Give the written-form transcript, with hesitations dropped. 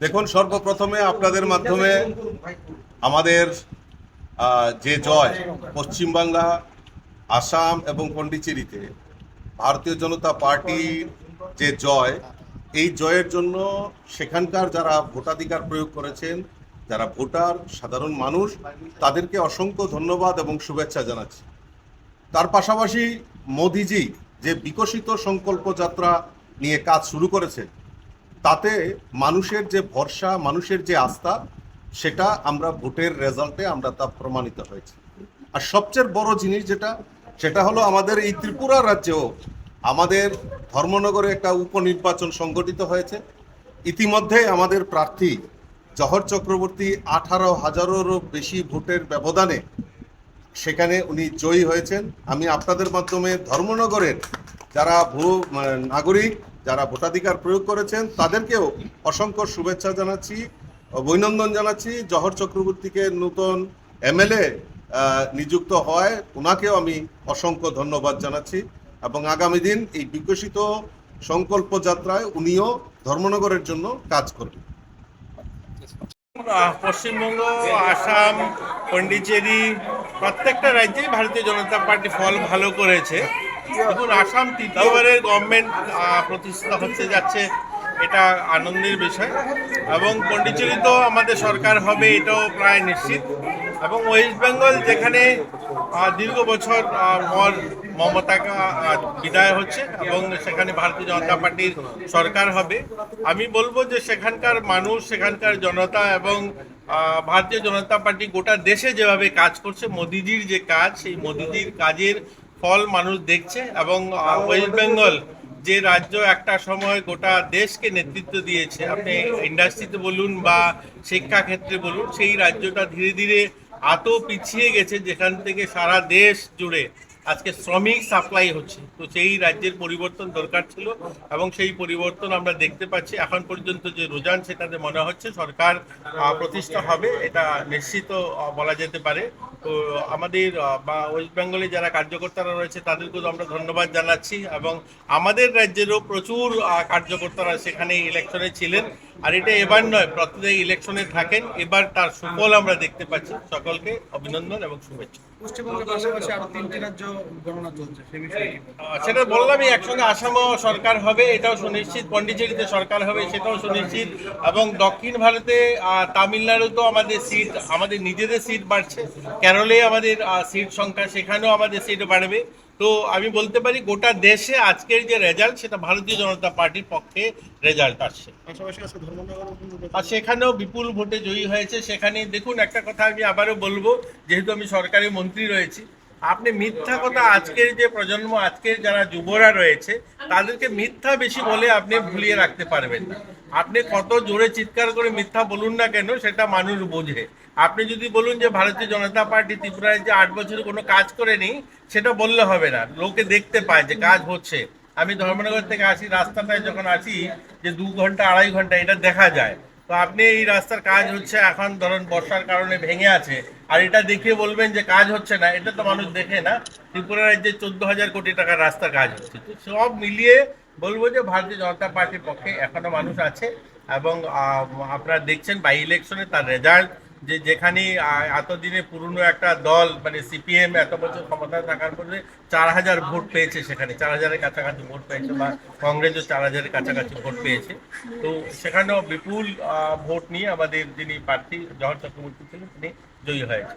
দেখুন, সর্বপ্রথমে আপনাদের মাধ্যমে আমাদের যে জয় পশ্চিমবাংলা, আসাম এবং পন্ডিচেরিতে ভারতীয় জনতা পার্টির যে জয়, এই জয়ের জন্য সেখানকার যারা ভোটাধিকার প্রয়োগ করেছেন, যারা ভোটার, সাধারণ মানুষ, তাদেরকে অসংখ্য ধন্যবাদ এবং শুভেচ্ছা জানাচ্ছি। তার পাশাপাশি মোদিজি যে বিকশিত সংকল্প যাত্রা নিয়ে কাজ শুরু করেছে, তাতে মানুষের যে ভরসা, মানুষের যে আস্থা, সেটা আমরা ভোটের রেজাল্টে আমরা তা প্রমাণিত হয়েছে। আর সবচেয়ে বড় জিনিস সেটা হলো আমাদের এই ত্রিপুরা রাজ্যেও আমাদের ধর্মনগরে একটা উপনির্বাচন সংগঠিত হয়েছে। ইতিমধ্যে আমাদের প্রার্থী জহর চক্রবর্তী 18,000-এরও বেশি ভোটের ব্যবধানে সেখানে উনি জয়ী হয়েছেন। আমি আপনাদের মাধ্যমে ধর্মনগরের যারা নাগরিক, যারা ভোটাধিকার প্রয়োগ করেছেন, তাদেরকেও অসংখ্য শুভেচ্ছা জানাচ্ছি, অভিনন্দন জানাচ্ছি। জহর চক্রবর্তীকে নতুন এমএলএ নিযুক্ত হয়, ওনাকেও আমি অসংখ্য ধন্যবাদ জানাচ্ছি এবং আগামী দিন এই বিকশিত সংকল্প যাত্রায় উনিও ধর্মনগরের জন্য কাজ করবেন। পশ্চিমবঙ্গ, আসাম, পন্ডিচেরি প্রত্যেকটা রাজ্যেই ভারতীয় জনতা পার্টি ফল ভালো করেছে। এখন আসাম তৃতীয়বারের গভর্নমেন্ট প্রতিষ্ঠা হতে যাচ্ছে, এটা আনন্দের বিষয়। এবং পন্ডিচেরিতেও আমাদের সরকার হবে, এটাও প্রায় নিশ্চিত। এবং ওয়েস্ট বেঙ্গল, যেখানে দীর্ঘ বছর পর মমতা বিদায় হচ্ছে এবং সেখানে ভারতীয় জনতা পার্টির সরকার হবে, আমি বলবো যে সেখানকার মানুষ, সেখানকার জনতা এবং ভারতীয় জনতা পার্টি গোটা দেশে যেভাবে কাজ করছে, মোদিজির যে কাজ, সেই মোদিজির কাজের ফল মানুষ দেখছে। এবং ওয়েস্ট বেঙ্গল যে রাজ্য একটা সময় গোটা দেশকে নেতৃত্ব দিয়েছে, আপনি ইন্ডাস্ট্রিতে বলুন বা শিক্ষাক্ষেত্রে বলুন, সেই রাজ্যটা ধীরে ধীরে এত পিছিয়ে গেছে যেখান থেকে সারা দেশ জুড়ে আজকে শ্রমিক সাপ্লাই হচ্ছে। তো সেই রাজ্যের পরিবর্তন দরকার ছিল এবং সেই পরিবর্তন আমরা দেখতে পাচ্ছি। এখন পর্যন্ত যে রুঝান, সেটাতে মনে হচ্ছে সরকার প্রতিষ্ঠা হবে, এটা নিশ্চিত বলা যেতে পারে। তো আমাদের বা ওয়েস্ট বেঙ্গলে যারা কার্যকর্তারা রয়েছে তাদেরকেও আমরা ধন্যবাদ জানাচ্ছি এবং আমাদের রাজ্যেরও প্রচুর কার্যকর্তারা সেখানে ইলেকশনে ছিলেন। আর এটা এবার নয়, প্রত্যেক ইলেকশনে থাকেন, এবার তার সুফল আমরা দেখতে পাচ্ছি। সকলকে অভিনন্দন এবং শুভেচ্ছা। পশ্চিমবঙ্গের পাশাপাশি আরো 3টি রাজ্য গণনা চলছে, সে বিষয়ে সেটা বললামই, একসঙ্গে আসামও সরকার হবে, এটাও সুনিশ্চিত। পন্ডিচেরিতে সরকার হবে, সেটাও সুনিশ্চিত। এবং দক্ষিণ ভারতে তামিলনাড়ুতেও আমাদের সিট, আমাদের নিজেদের সিট বাড়ছে। কেরলে আমাদের সিট সংখ্যা, সেখানেও আমাদের সিট বাড়বে। তো আমি বলতে পারি গোটা দেশে আজকের যে রেজাল্ট, সেটা ভারতীয় জনতা পার্টির পক্ষে রেজাল্ট আসছে। আর সেখানেও বিপুল ভোটে জয়ী হয়েছে। সেখানে দেখুন, একটা কথা আমি আবারও বলবো, যেহেতু আমি সরকারি মন্ত্রী রয়েছি, আপনি মিথ্যা কথা, আজকের যে প্রজন্ম, আজকের যারা যুবরা রয়েছে, তাদেরকে মিথ্যা বেশি বলে আপনি ভুলিয়ে রাখতে পারবেন না। আপনি কত জোরে চিৎকার করে মিথ্যা বলুন না কেন, সেটা মানুষ বোঝে। আপনি যদি বলুন যে ভারতীয় জনতা পার্টি ত্রিপুরায় যে 8 বছরে কোনো কাজ করেনি, সেটা বললে হবে না। লোকে দেখতে পায় যে কাজ হচ্ছে। আমি ধর্মনগর থেকে আসি, রাস্তাটায় যখন আসি যে 2 ঘন্টা 2.5 ঘন্টা এটা দেখা যায়। তো আপনি এই রাস্তার কাজ হচ্ছে, এখন ধরুন বর্ষার কারণে ভেঙে আছে, আর এটা দেখে বলবেন যে কাজ হচ্ছে না, এটা তো মানুষ দেখে না। ত্রিপুরা রাজ্যে 14,000 কোটি টাকার রাস্তার কাজ হচ্ছে। তো সব মিলিয়ে বলবো যে ভারতীয় জনতা পার্টির পক্ষে এখনো মানুষ আছে। এবং আপনারা দেখছেন বাই ইলেকশনে তার রেজাল্ট, যেখানে এতদিনে পুরনো একটা দল, মানে সিপিএম এত বছর ক্ষমতায় থাকার পরে 4,000 ভোট পেয়েছে, সেখানে 4,000-এর কাছাকাছি ভোট পেয়েছে, বা কংগ্রেসও 4,000-এর কাছাকাছি ভোট পেয়েছে। তো সেখানেও বিপুল ভোট নিয়ে আমাদের যিনি প্রার্থী জহর চক্রবর্তী ছিলেন, তিনি জয়ী হয়েছে।